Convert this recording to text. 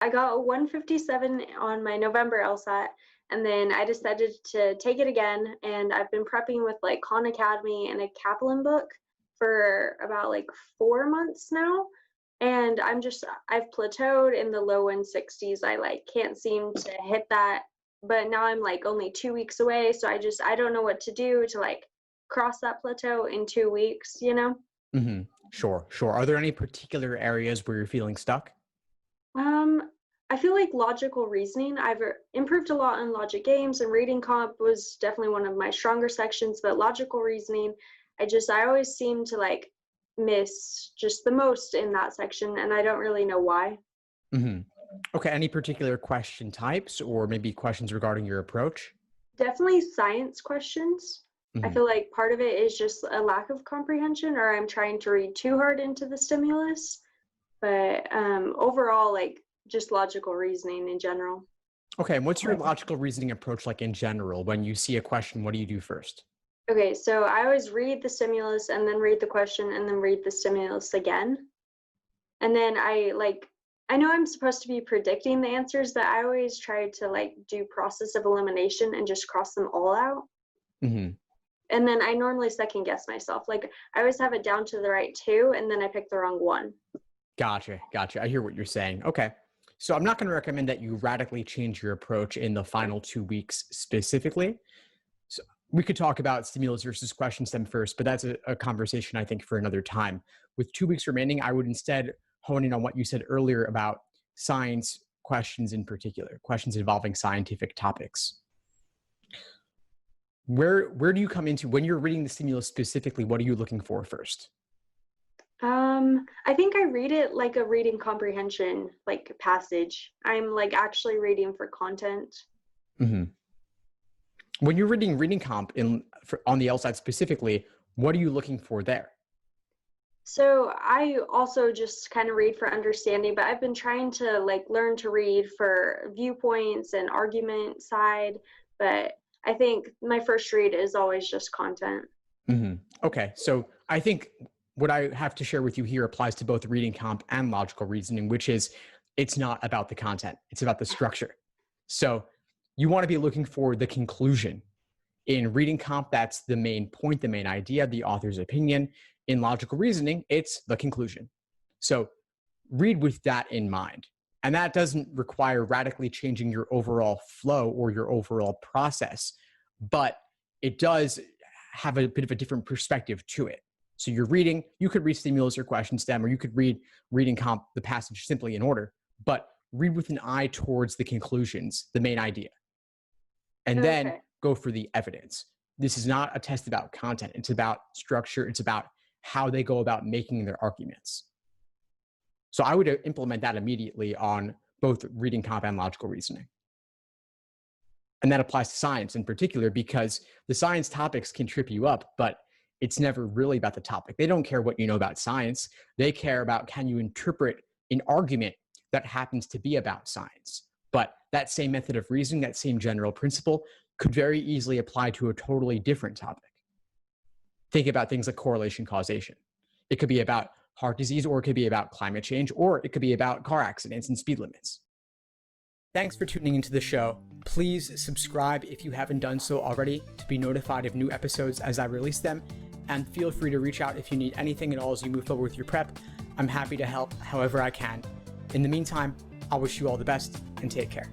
I got a 157 on my November LSAT, and then I decided to take it again. And I've been prepping with like Khan Academy and a Kaplan book for about like 4 months now. And I've plateaued in the low 160s. I like can't seem to hit that. But now I'm like only 2 weeks away. So I don't know what to do to like cross that plateau in 2 weeks, you know? Mm-hmm. Sure. Are there any particular areas where you're feeling stuck? I feel like logical reasoning. I've improved a lot in logic games, and reading comp was definitely one of my stronger sections, but logical reasoning, I always seem to like miss just the most in that section, and I don't really know why. Mm-hmm. Okay. Any particular question types or maybe questions regarding your approach? Definitely science questions. I Mm-hmm. feel like part of it is just a lack of comprehension, or I'm trying to read too hard into the stimulus. But overall, like just logical reasoning in general. Okay. And what's your logical reasoning approach like in general? When you see a question, what do you do first? Okay, so I always read the stimulus and then read the question and then read the stimulus again. And then I know I'm supposed to be predicting the answers, but I always try to like do process of elimination and just cross them all out. Mm-hmm. And then I normally second guess myself. Like I always have it down to the right two, and then I pick the wrong one. Gotcha. I hear what you're saying. Okay. So I'm not going to recommend that you radically change your approach in the final 2 weeks specifically. So we could talk about stimulus versus question stem first, but that's a conversation I think for another time. With 2 weeks remaining, I would instead hone in on what you said earlier about science questions in particular, questions involving scientific topics. Where do you come into when you're reading the stimulus specifically? What are you looking for first? I think I read it like a reading comprehension like passage. I'm like actually reading for content. Mm-hmm. When you're reading reading comp on the LSAT specifically, what are you looking for there? So I also just kind of read for understanding, but I've been trying to like learn to read for viewpoints and argument side, but I think my first read is always just content. Mm-hmm. Okay, so I think what I have to share with you here applies to both reading comp and logical reasoning, which is it's not about the content, it's about the structure. So you want to be looking for the conclusion. In reading comp, that's the main point, the main idea, the author's opinion. In logical reasoning, it's the conclusion. So read with that in mind. And that doesn't require radically changing your overall flow or your overall process, but it does have a bit of a different perspective to it. So you're reading, you could read stimulus or question stem, or you could read reading comp, the passage simply in order, but read with an eye towards the conclusions, the main idea, and then Okay. go for the evidence. This is not a test about content. It's about structure. It's about how they go about making their arguments. So I would implement that immediately on both reading comp and logical reasoning. And that applies to science in particular, because the science topics can trip you up, but it's never really about the topic. They don't care what you know about science. They care about, can you interpret an argument that happens to be about science? But that same method of reasoning, that same general principle could very easily apply to a totally different topic. Think about things like correlation causation. It could be about heart disease, or it could be about climate change, or it could be about car accidents and speed limits. Thanks for tuning into the show. Please subscribe if you haven't done so already to be notified of new episodes as I release them. And feel free to reach out if you need anything at all as you move forward with your prep. I'm happy to help however I can. In the meantime, I'll wish you all the best and take care.